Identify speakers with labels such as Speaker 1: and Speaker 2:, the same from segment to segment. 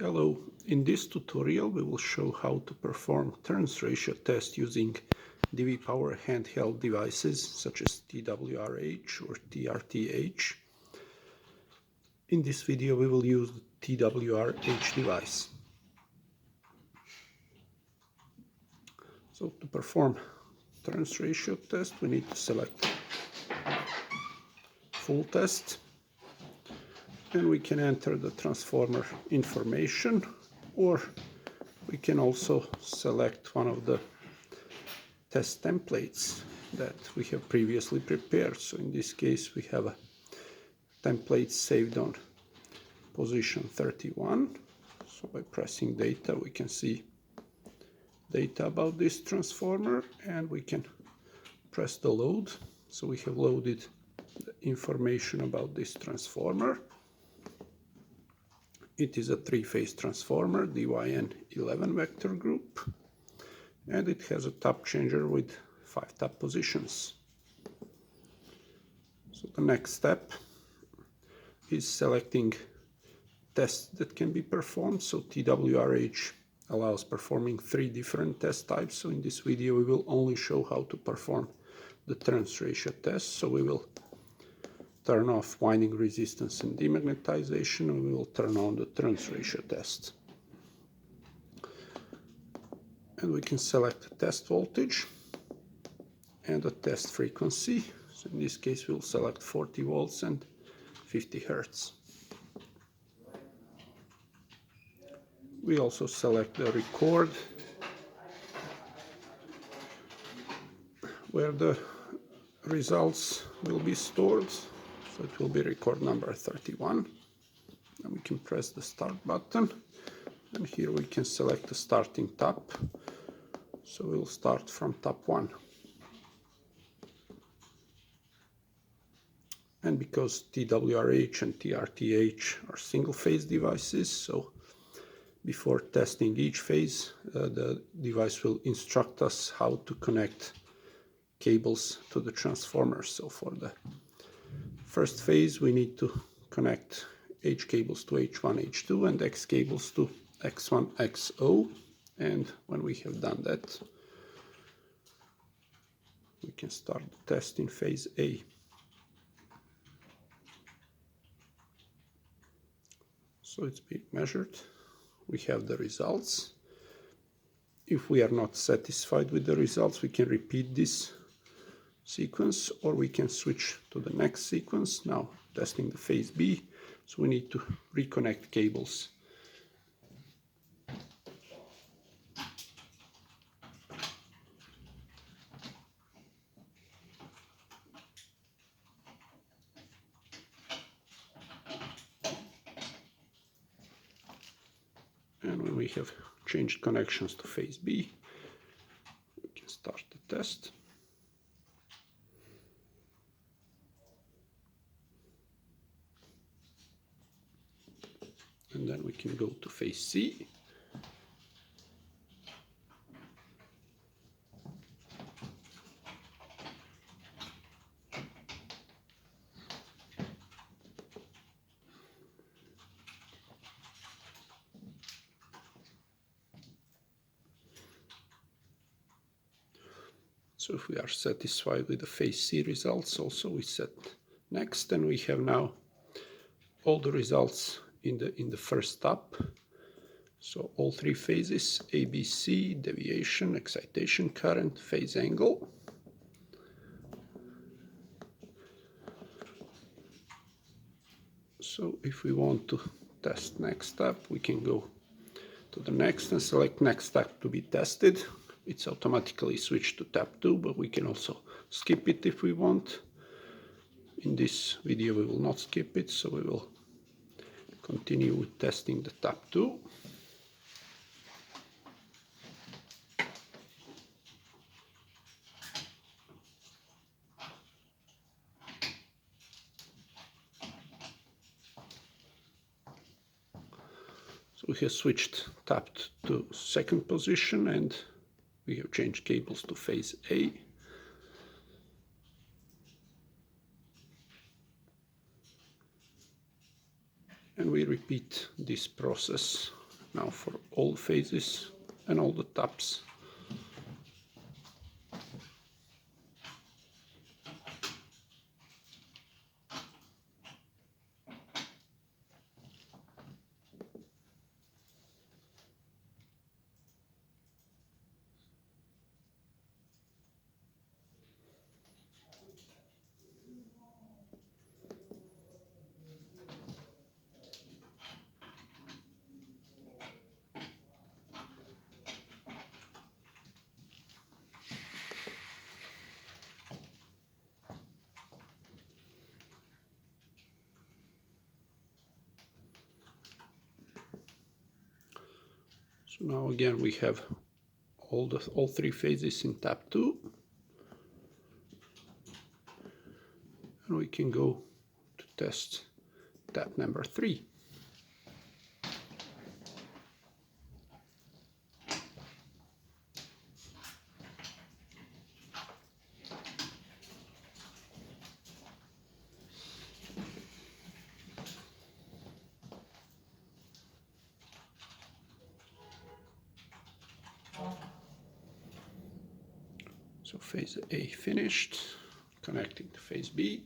Speaker 1: Hello, in this tutorial we will show how to perform turns ratio test using DV power handheld devices such as TWR-H or TRT-H. In this video we will use the TWR-H device. So to perform turns ratio test we need to select full test. And we can enter the transformer information, or we can also select one of the test templates that we have previously prepared. So in this case we have a template saved on position 31. So by pressing data we can see data about this transformer, and we can press the load. So we have loaded the information about this transformer. It is a three-phase transformer, DYN11 vector group, and it has a tap changer with 5 tap positions. So the next step is selecting tests that can be performed. So TWR-H allows performing 3 different test types. So in this video we will only show how to perform the turns ratio test. So we will turn off winding resistance and demagnetization, and we will turn on the turns ratio test. And we can select the test voltage and the test frequency. So in this case we'll select 40 volts and 50 Hertz. We also select the record, where the results will be stored. So it will be record number 31, and we can press the start button, and here we can select the starting tap. So we'll start from tap 1. And because TWR-H and TRT-H are single phase devices, so before testing each phase the device will instruct us how to connect cables to the transformer. So for the first phase we need to connect H cables to H1, H2 and X cables to X1, XO. And when we have done that, we can start the test in phase A. So it's being measured. We have the results. If we are not satisfied with the results, we can repeat this sequence, or we can switch to the next sequence. Now testing the phase B, so we need to reconnect cables. And when we have changed connections to phase B, we can start the test. And then we can go to phase C. So if we are satisfied with the phase C results, also we set next, and we have now all the results in the first step. So all 3 phases: ABC, deviation, excitation current, phase angle. So if we want to test next step, we can go to the next and select next step to be tested. It's automatically switched to tab 2, but we can also skip it if we want. In this video we will not skip it, so we will continue with testing the tab 2. So we have switched tab to second position, and we have changed cables to phase A. And we repeat this process now for all phases and all the taps. So now again we have all three phases in tap 2, and we can go to test tap number 3. So phase A finished, connecting to phase B.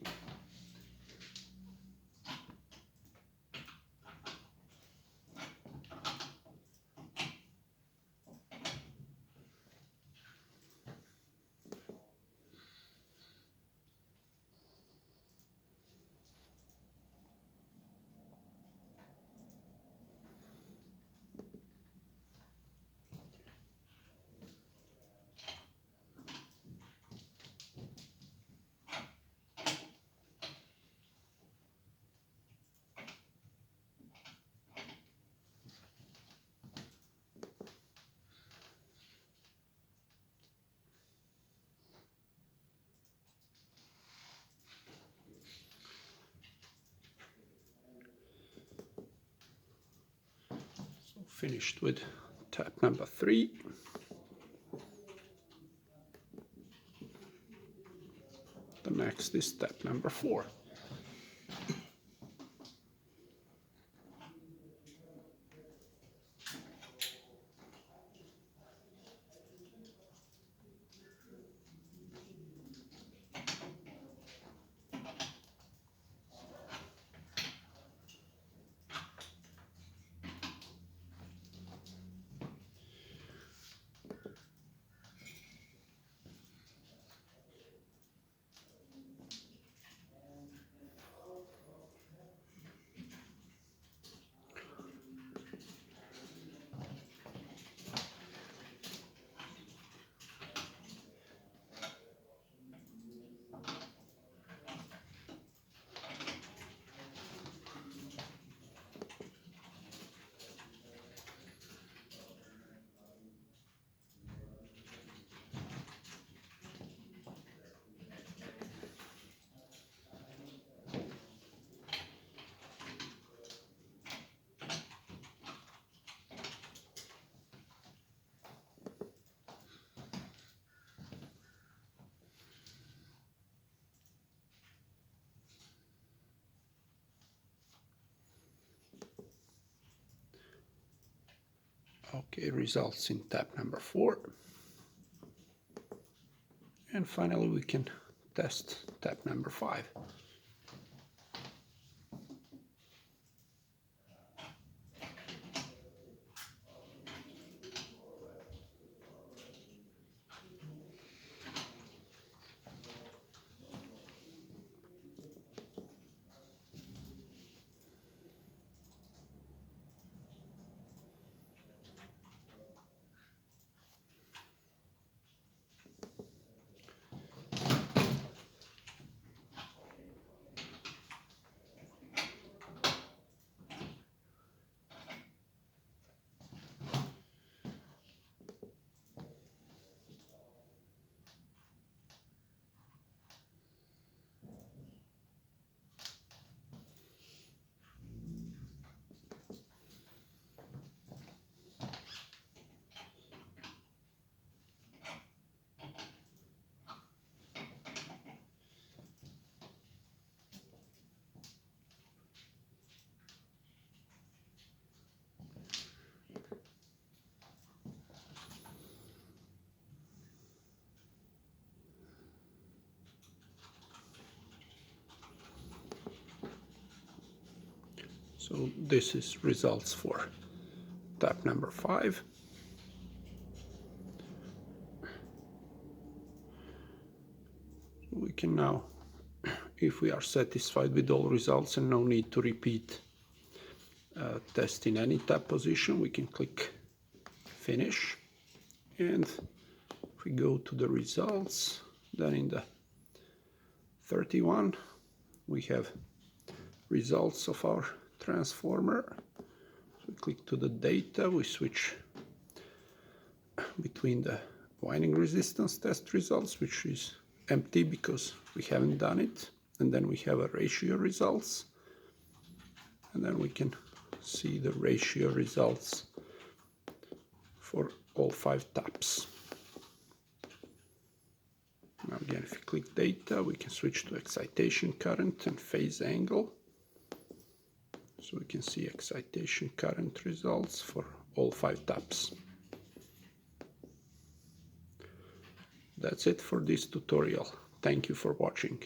Speaker 1: Finished with tap number 3. The next is tap number 4. Okay, results in tap number 4. And finally we can test tap number 5. So this is results for tap number 5. We can now, if we are satisfied with all results and no need to repeat test in any tap position, we can click finish. And if we go to the results, then in the 31 we have results of our transformer. So we click to the data, we switch between the winding resistance test results, which is empty because we haven't done it, and then we have a ratio results, and then we can see the ratio results for all 5 taps. Now again, if you click data, we can switch to excitation current and phase angle. So we can see excitation current results for all 5 taps. That's it for this tutorial. Thank you for watching.